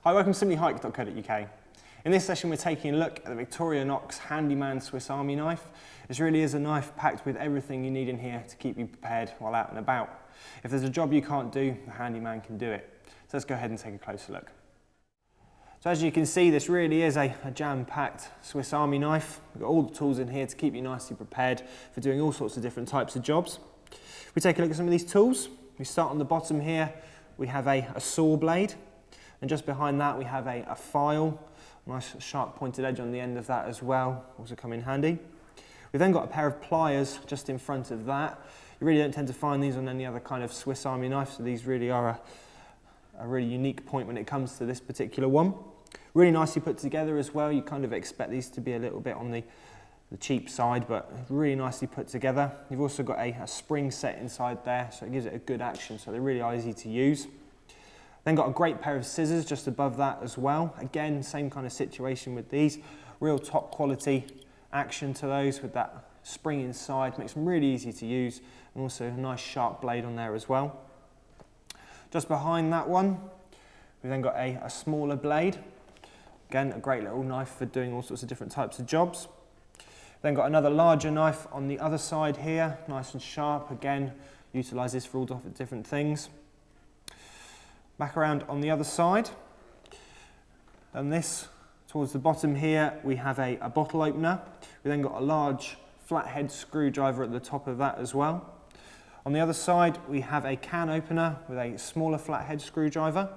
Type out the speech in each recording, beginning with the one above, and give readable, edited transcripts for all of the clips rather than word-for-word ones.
Hi, welcome to simplyhike.co.uk. In this session we're taking a look at the Victorinox Handyman Swiss Army knife. This really is a knife packed with everything you need in here to keep you prepared while out and about. If there's a job you can't do, the Handyman can do it. So let's go ahead and take a closer look. So as you can see, this really is a jam-packed Swiss Army knife. We've got all the tools in here to keep you nicely prepared for doing all sorts of different types of jobs. We take a look at some of these tools. We start on the bottom here. We have a saw blade. And just behind that we have a file, nice sharp pointed edge on the end of that as well, also come in handy. We've then got a pair of pliers just in front of that. You really don't tend to find these on any other kind of Swiss Army knife, so these really are a really unique point when it comes to this particular one. Really nicely put together as well. You kind of expect these to be a little bit on the cheap side, but really nicely put together. You've also got a spring set inside there, so it gives it a good action, so they really are easy to use. Then got a great pair of scissors just above that as well. Again, same kind of situation with these. Real top quality action to those with that spring inside. Makes them really easy to use, and also a nice sharp blade on there as well. Just behind that one, we've then got a smaller blade. Again, a great little knife for doing all sorts of different types of jobs. Then got another larger knife on the other side here, nice and sharp. Again, utilise this for all different things. Back around on the other side, and this towards the bottom here we have a bottle opener. We then got a large flathead screwdriver at the top of that as well. On the other side we have a can opener with a smaller flathead screwdriver.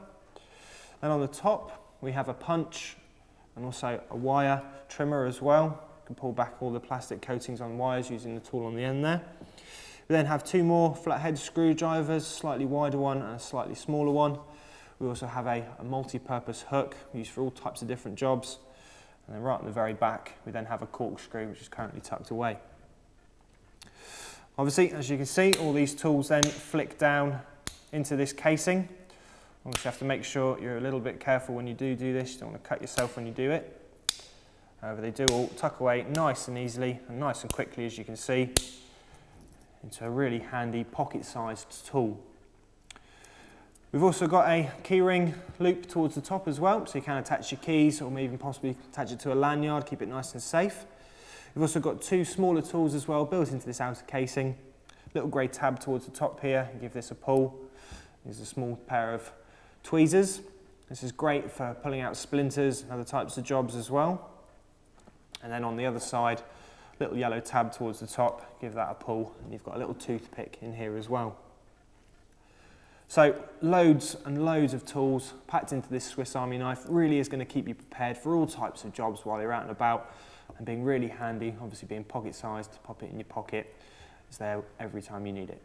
Then on the top we have a punch and also a wire trimmer as well. You can pull back all the plastic coatings on wires using the tool on the end there. We then have two more flathead screwdrivers, slightly wider one and a slightly smaller one. We also have a multi-purpose hook used for all types of different jobs. And then right on the very back, we then have a corkscrew which is currently tucked away. Obviously, as you can see, all these tools then flick down into this casing. Obviously, you have to make sure you're a little bit careful when you do this. You don't want to cut yourself when you do it. However, they do all tuck away nice and easily and nice and quickly, as you can see, into a really handy pocket-sized tool. We've also got a keyring loop towards the top as well, so you can attach your keys or maybe even possibly attach it to a lanyard, keep it nice and safe. We've also got two smaller tools as well built into this outer casing. Little grey tab towards the top here, give this a pull. There's a small pair of tweezers. This is great for pulling out splinters and other types of jobs as well. And then on the other side, little yellow tab towards the top, give that a pull, and you've got a little toothpick in here as well. So loads and loads of tools packed into this Swiss Army knife. Really is going to keep you prepared for all types of jobs while you're out and about, and being really handy, obviously being pocket sized, to pop it in your pocket. It's there every time you need it.